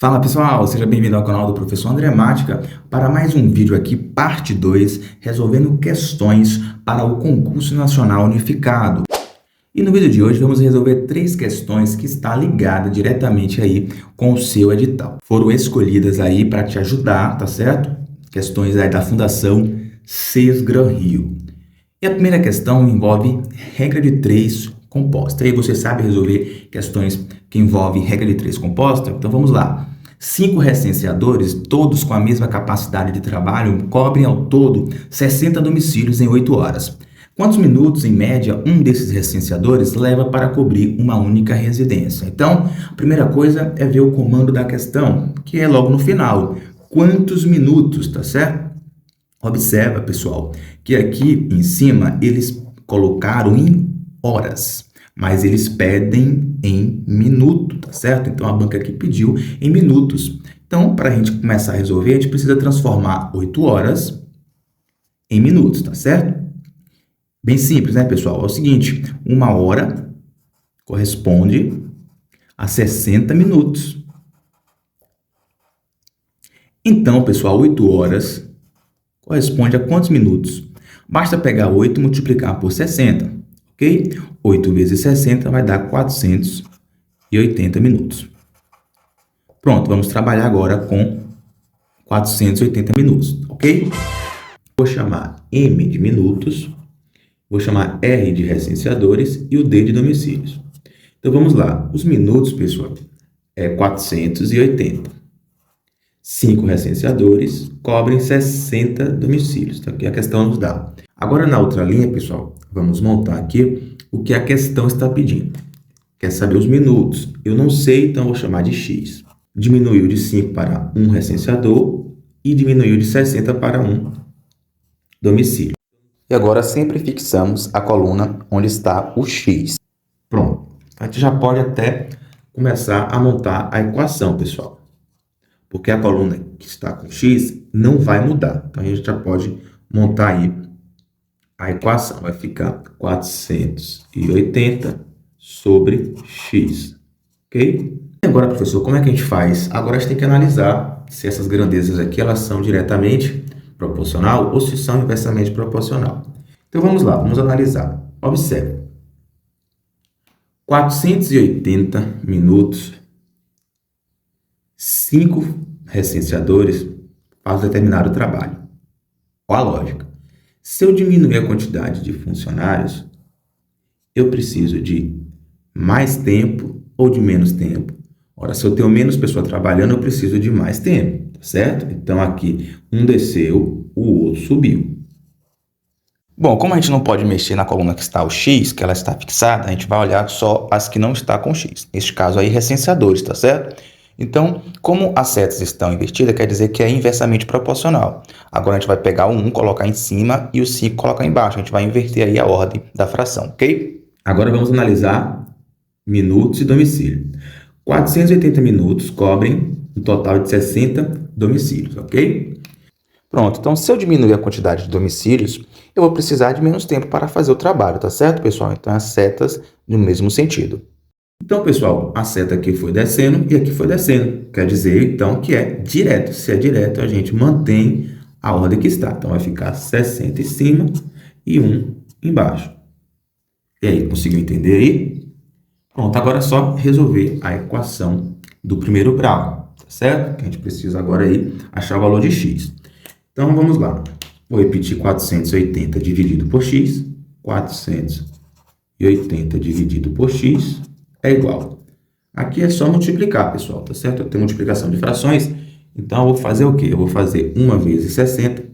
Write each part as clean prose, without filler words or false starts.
Fala pessoal, seja bem-vindo ao canal do Professor André Mática para mais um vídeo aqui, parte 2, resolvendo questões para o Concurso Nacional Unificado. E no vídeo de hoje vamos resolver 3 questões que está ligada diretamente aí com o seu edital. Foram escolhidas aí para te ajudar, tá certo? Questões aí da Fundação SESGRAN Rio. E a primeira questão envolve regra de 3 composta. E aí você sabe resolver questões que envolvem regra de 3 composta? Então vamos lá. 5 recenseadores, todos com a mesma capacidade de trabalho, cobrem ao todo 60 domicílios em 8 horas. Quantos minutos, em média, um desses recenseadores leva para cobrir uma única residência? Então, a primeira coisa é ver o comando da questão, que é logo no final. Quantos minutos, tá certo? Observa, pessoal, que aqui em cima eles colocaram em horas, mas eles pedem em minuto, tá certo? Então, a banca aqui pediu em minutos. Então, para a gente começar a resolver, a gente precisa transformar 8 horas em minutos, tá certo? Bem simples, né, pessoal? É o seguinte, 1 hora corresponde a 60 minutos. Então, pessoal, 8 horas corresponde a quantos minutos? Basta pegar 8 e multiplicar por 60, ok? 8 vezes 60 vai dar 480 minutos. Pronto, vamos trabalhar agora com 480 minutos, ok? Vou chamar M de minutos, vou chamar R de recenseadores e o D de domicílios. Então, vamos lá. Os minutos, pessoal, é 480. 5 recenseadores cobrem 60 domicílios, tá? Que a questão nos dá. Agora, na outra linha, pessoal, vamos montar aqui o que a questão está pedindo. Quer saber os minutos? Eu não sei, então vou chamar de X. Diminuiu de 5 para 1 recenseador e diminuiu de 60 para 1 domicílio. E agora sempre fixamos a coluna onde está o X. Pronto. A gente já pode até começar a montar a equação, pessoal. Porque a coluna que está com X não vai mudar. Então, a gente já pode montar aí a equação. Vai ficar 480 sobre X. Ok? E agora, professor, como é que a gente faz? Agora, a gente tem que analisar se essas grandezas aqui elas são diretamente proporcional ou se são inversamente proporcional. Então, vamos lá. Vamos analisar. Observe. 480 minutos, 5 recenseadores fazem determinado trabalho. Qual a lógica? Se eu diminuir a quantidade de funcionários, eu preciso de mais tempo ou de menos tempo. Ora, se eu tenho menos pessoa trabalhando, eu preciso de mais tempo, tá certo? Então, aqui, um desceu, o outro subiu. Bom, como a gente não pode mexer na coluna que está o X, que ela está fixada, a gente vai olhar só as que não estão com X. Neste caso aí, recenseadores, tá certo? Então, como as setas estão invertidas, quer dizer que é inversamente proporcional. Agora, a gente vai pegar o 1, colocar em cima e o 5 colocar embaixo. A gente vai inverter aí a ordem da fração, ok? Agora, vamos analisar minutos e domicílio. 480 minutos cobrem um total de 60 domicílios, ok? Pronto, então se eu diminuir a quantidade de domicílios, eu vou precisar de menos tempo para fazer o trabalho, tá certo, pessoal? Então, as setas no mesmo sentido. Então, pessoal, a seta aqui foi descendo e aqui foi descendo. Quer dizer, então, que é direto. Se é direto, a gente mantém a ordem que está. Então, vai ficar 60 em cima e 1 embaixo. E aí, conseguiu entender aí? Pronto, agora é só resolver a equação do primeiro grau, tá certo? Que a gente precisa agora aí achar o valor de x. Então, vamos lá. Vou repetir 480 dividido por x. 480 dividido por x é igual. Aqui é só multiplicar, pessoal, tá certo? Eu tenho multiplicação de frações, então eu vou fazer o quê? Eu vou fazer 1 vezes 60,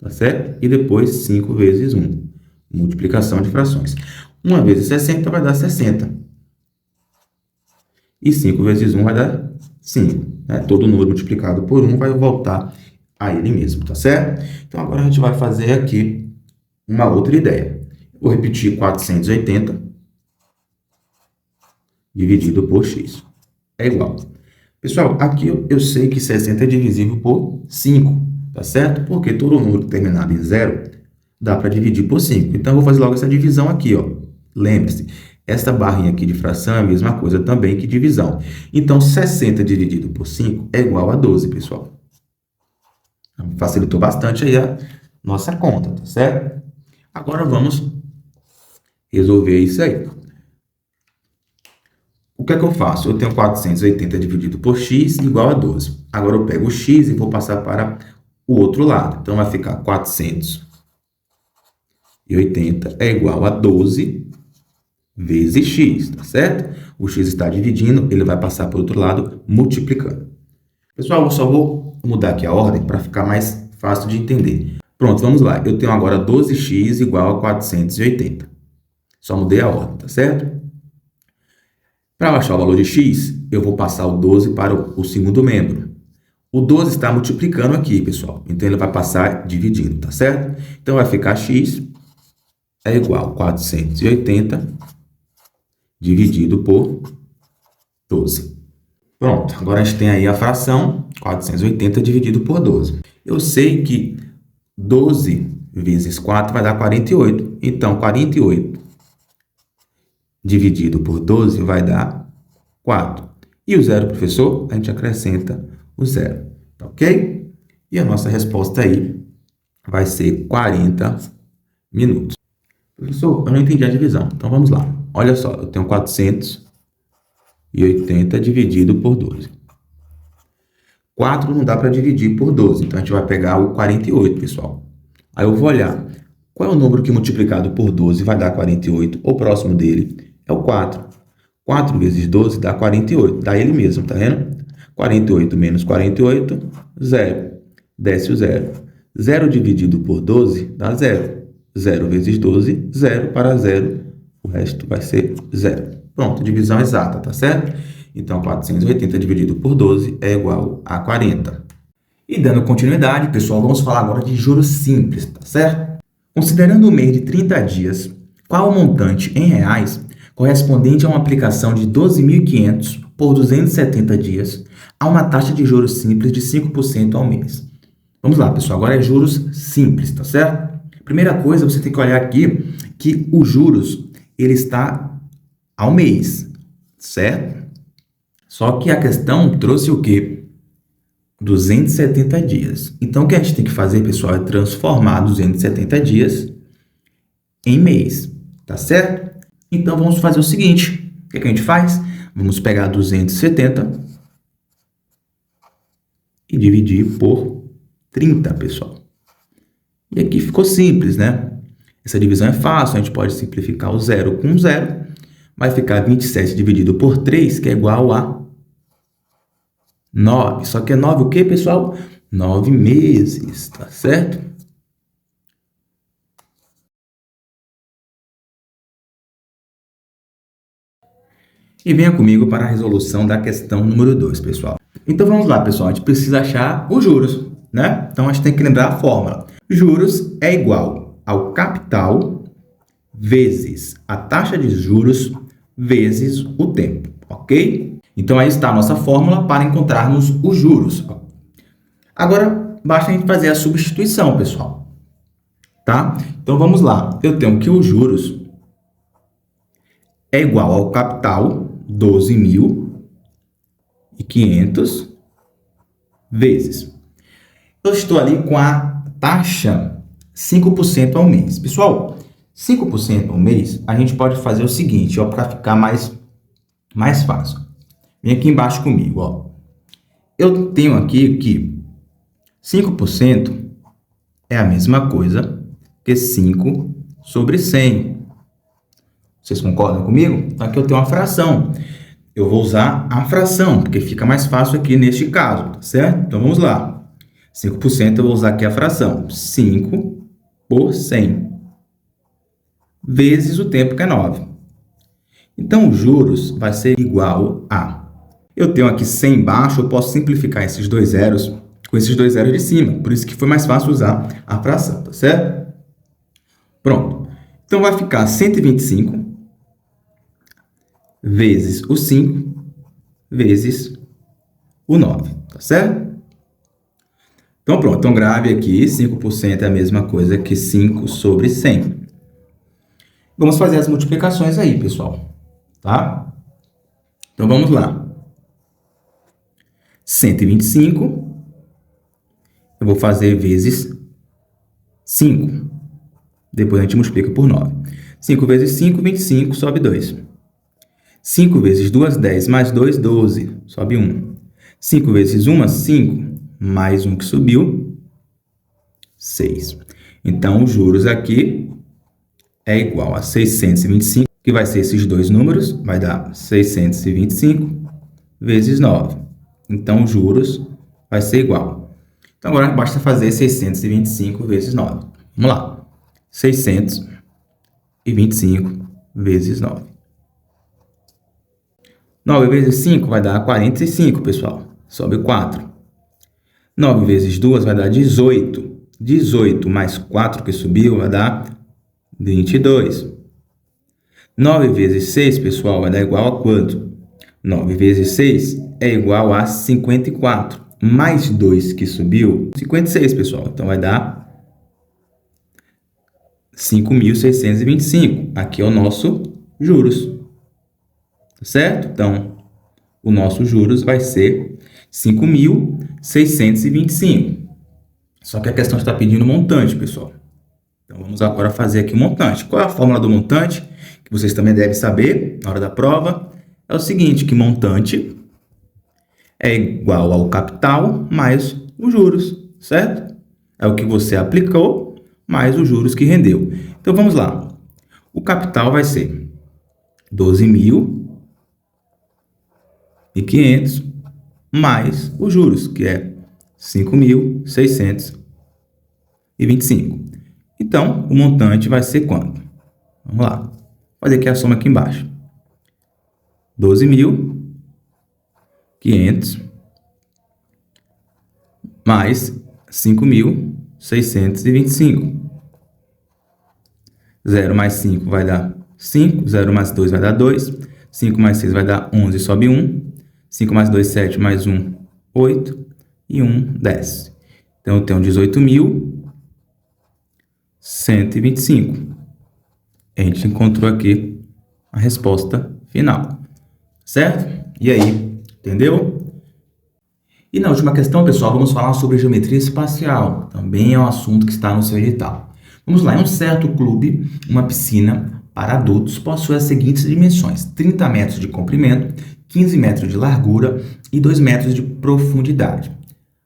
tá certo? E depois 5 vezes 1. Multiplicação de frações. 1 vezes 60 vai dar 60. E 5 vezes 1 vai dar 5. Né? Todo número multiplicado por 1 vai voltar a ele mesmo, tá certo? Então, agora a gente vai fazer aqui uma outra ideia. Vou repetir 480 dividido por x. É igual. Pessoal, aqui eu sei que 60 é divisível por 5, tá certo? Porque todo número terminado em 0 dá para dividir por 5. Então, eu vou fazer logo essa divisão aqui, ó. Lembre-se Essa barrinha aqui de fração é a mesma coisa também que divisão. Então, 60 dividido por 5 é igual a 12, pessoal. Facilitou bastante aí a nossa conta, tá certo? Agora vamos resolver isso aí. O que é que eu faço? Eu tenho 480 dividido por x igual a 12. Agora eu pego o x e vou passar para o outro lado. Então, vai ficar 480 é igual a 12 vezes x, tá certo? O x está dividindo, ele vai passar para o outro lado, multiplicando. Pessoal, eu só vou mudar aqui a ordem para ficar mais fácil de entender. Pronto, vamos lá. Eu tenho agora 12x igual a 480. Só mudei a ordem, tá certo? Para achar o valor de x, eu vou passar o 12 para o segundo membro. O 12 está multiplicando aqui, pessoal. Então, ele vai passar dividindo, tá certo? Então, vai ficar x é igual a 480 dividido por 12. Pronto, agora a gente tem aí a fração 480 dividido por 12. Eu sei que 12 vezes 4 vai dar 48. Então, 48 dividido por 12 vai dar 4. E o zero, professor, a gente acrescenta o zero, tá ok? E a nossa resposta aí vai ser 40 minutos. Professor, eu não entendi a divisão, então vamos lá. Olha só, eu tenho 480 dividido por 12. 4 não dá para dividir por 12, então a gente vai pegar o 48, pessoal. Aí eu vou olhar, qual é o número que multiplicado por 12 vai dar 48? O próximo dele é o 4. 4 vezes 12 dá 48, dá ele mesmo, tá vendo? 48 menos 48, 0. Desce o 0. 0 dividido por 12 dá 0. 0 vezes 12, 0 para 0, o resto vai ser 0. Pronto, divisão exata, tá certo? Então, 480 dividido por 12 é igual a 40. E dando continuidade, pessoal, vamos falar agora de juros simples, tá certo? Considerando o mês de 30 dias, qual o montante em reais correspondente a uma aplicação de 12.500 por 270 dias a uma taxa de juros simples de 5% ao mês? Vamos lá, pessoal, agora é juros simples, tá certo? Primeira coisa, você tem que olhar aqui que os juros, ele está ao mês, certo? Só que a questão trouxe o quê? 270 dias. Então, o que a gente tem que fazer, pessoal, é transformar 270 dias em mês, tá certo? Então, vamos fazer o seguinte. O que a gente faz? Vamos pegar 270 e dividir por 30, pessoal. E aqui ficou simples, né? Essa divisão é fácil, a gente pode simplificar o 0 com 0. Vai ficar 27 dividido por 3, que é igual a 9. Só que é 9 o quê, pessoal? 9 meses, tá certo? E venha comigo para a resolução da questão número 2, pessoal. Então, vamos lá, pessoal. A gente precisa achar os juros, né? Então, a gente tem que lembrar a fórmula. Juros é igual ao capital vezes a taxa de juros vezes o tempo, ok? Então, aí está a nossa fórmula para encontrarmos os juros. Agora, basta a gente fazer a substituição, pessoal. Tá? Então, vamos lá. Eu tenho que os juros é igual ao capital, 12.500, vezes. Eu estou ali com a taxa 5% ao mês. Pessoal, 5% ao mês, a gente pode fazer o seguinte, ó, para ficar mais fácil. Vem aqui embaixo comigo, ó. Eu tenho aqui que 5% é a mesma coisa que 5 sobre 100. Vocês concordam comigo? Então, aqui eu tenho uma fração. Eu vou usar a fração, porque fica mais fácil aqui neste caso, tá certo? Então, vamos lá. 5% eu vou usar aqui a fração. 5 por 100. Vezes o tempo, que é 9. Então, os juros vai ser igual a... Eu tenho aqui 100 embaixo, eu posso simplificar esses dois zeros com esses dois zeros de cima. Por isso que foi mais fácil usar a fração, tá certo? Pronto. Então, vai ficar 125 vezes o 5 vezes o 9, tá certo? Então, pronto. Então, grave aqui, 5% é a mesma coisa que 5 sobre 100. Vamos fazer as multiplicações aí, pessoal. tá? Então, vamos lá. 125, eu vou fazer vezes 5. Depois a gente multiplica por 9. 5 vezes 5, 25, sobe 2. 5 vezes 2, 10, mais 2, 12, sobe 1. 5 vezes 1, 5, mais 1 que subiu, 6. Então, os juros aqui é igual a 625, que vai ser esses dois números, vai dar 625 vezes 9. Então, os juros vai ser igual. Então, agora basta fazer 625 vezes 9. Vamos lá. 625 vezes 9. 9 vezes 5 vai dar 45, pessoal. Sobe 4. 9 vezes 2 vai dar 18. 18 mais 4 que subiu vai dar 22. 9 vezes 6, pessoal, vai dar igual a quanto? 9 vezes 6 é igual a 54. Mais 2 que subiu, 56, pessoal. Então, vai dar 5.625. Aqui é o nosso juros. Certo? Então, o nosso juros vai ser 5.625. Só que a questão está pedindo montante, pessoal. Então, vamos agora fazer aqui o montante. Qual é a fórmula do montante? Que vocês também devem saber na hora da prova. É o seguinte, que montante é igual ao capital mais os juros, certo? É o que você aplicou mais os juros que rendeu. Então, vamos lá. O capital vai ser 12.500 mais os juros, que é 5.625. Então, o montante vai ser quanto? Vamos lá. Vou fazer aqui a soma aqui embaixo. 12.500 mais 5.625. 0 mais 5 vai dar 5. 0 mais 2 vai dar 2. 5 mais 6 vai dar 11, sobe 1. 5 mais 2, 7, mais 1, 8. E 1, 10. Então, eu tenho 18.125. A gente encontrou aqui a resposta final. Certo? E aí, entendeu? E na última questão, pessoal, vamos falar sobre geometria espacial. Também é um assunto que está no seu edital. Vamos lá. Em um certo clube, uma piscina para adultos possui as seguintes dimensões: 30 metros de comprimento, 15 metros de largura e 2 metros de profundidade.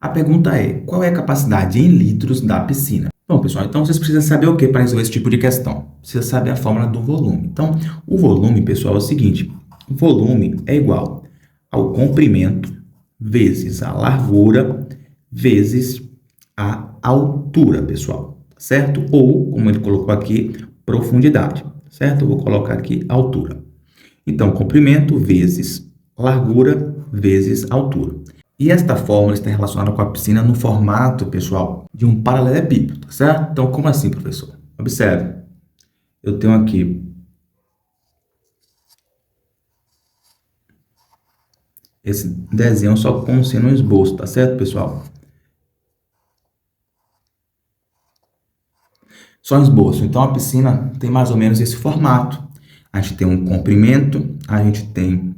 A pergunta é, qual é a capacidade em litros da piscina? Bom, pessoal, então vocês precisam saber o que para resolver esse tipo de questão? Precisa saber a fórmula do volume. Então, o volume, pessoal, é o seguinte: o volume é igual ao comprimento vezes a largura vezes a altura, pessoal, certo? Ou, como ele colocou aqui, profundidade, certo? Eu vou colocar aqui altura. Então, comprimento vezes largura vezes altura. E esta fórmula está relacionada com a piscina no formato, pessoal, de um paralelepípedo, tá certo? Então, como assim, professor? Observe. Eu tenho aqui esse desenho só como sendo um esboço, tá certo, pessoal? Só um esboço. Então, a piscina tem mais ou menos esse formato. A gente tem um comprimento, a gente tem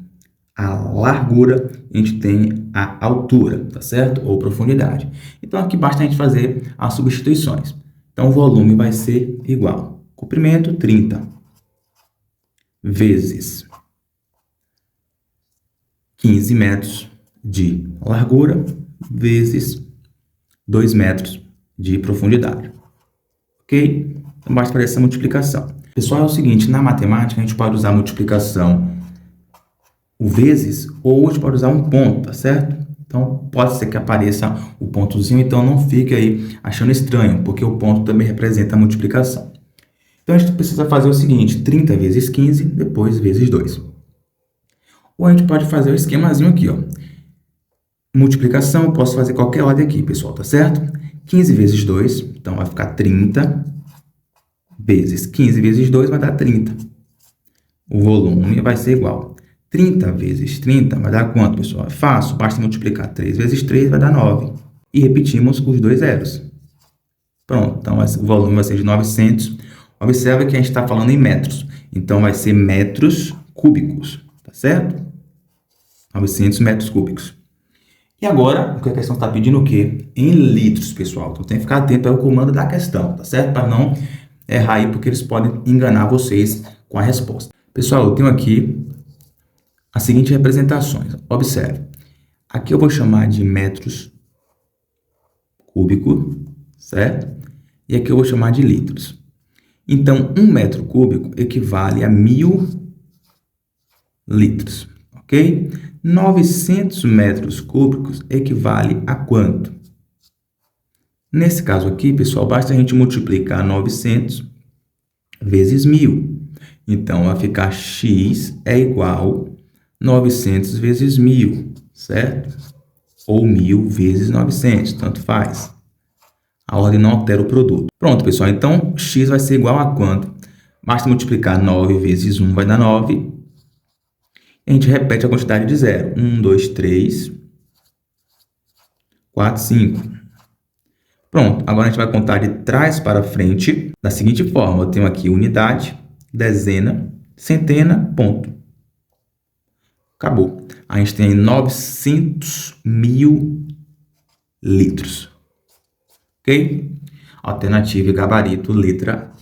a largura, a gente tem a altura, tá certo? Ou profundidade. Então, aqui basta a gente fazer as substituições. Então, o volume vai ser igual. Comprimento, 30 vezes 15 metros de largura vezes 2 metros de profundidade. Ok? Então, basta fazer essa multiplicação. Pessoal, é o seguinte, na matemática a gente pode usar a multiplicação o vezes ou a gente pode usar um ponto, tá certo? Então, pode ser que apareça o pontozinho, então não fique aí achando estranho, porque o ponto também representa a multiplicação. Então, a gente precisa fazer o seguinte, 30 vezes 15, depois vezes 2. Ou a gente pode fazer o esquemazinho aqui, ó. Multiplicação, eu posso fazer qualquer ordem aqui, pessoal, tá certo? 15 vezes 2, então vai ficar 30 vezes 15 vezes 2 vai dar 30. O volume vai ser igual. 30 vezes 30 vai dar quanto, pessoal? É fácil, basta multiplicar 3 vezes 3 vai dar 9. E repetimos os dois zeros. Pronto, então o volume vai ser de 900. Observe que a gente está falando em metros. Então, vai ser metros cúbicos, tá certo? 900 metros cúbicos. E agora, o que a questão está pedindo o quê? Em litros, pessoal. Então tem que ficar atento ao comando da questão, tá certo? Para não errar aí, porque eles podem enganar vocês com a resposta. Pessoal, eu tenho aqui as seguintes representações. Observe. Aqui eu vou chamar de metros cúbicos, certo? E aqui eu vou chamar de litros. Então, 1 metro cúbico equivale a 1.000 litros, ok? 900 metros cúbicos equivale a quanto? Nesse caso aqui, pessoal, basta a gente multiplicar 900 vezes 1.000. Então, vai ficar x é igual a 900 vezes 1.000, certo? Ou 1.000 vezes 900, tanto faz. A ordem não altera o produto. Pronto, pessoal. Então, x vai ser igual a quanto? Basta multiplicar 9 vezes 1, vai dar 9. E a gente repete a quantidade de zero. 1, 2, 3, 4, 5. Pronto. Agora a gente vai contar de trás para frente da seguinte forma. Eu tenho aqui unidade, dezena, centena, ponto. Acabou. A gente tem 900.000 litros. Ok? Alternativa e gabarito, letra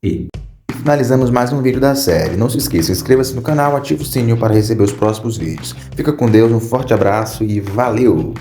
E. Finalizamos mais um vídeo da série. Não se esqueça, inscreva-se no canal, ative o sininho para receber os próximos vídeos. Fica com Deus, um forte abraço e valeu!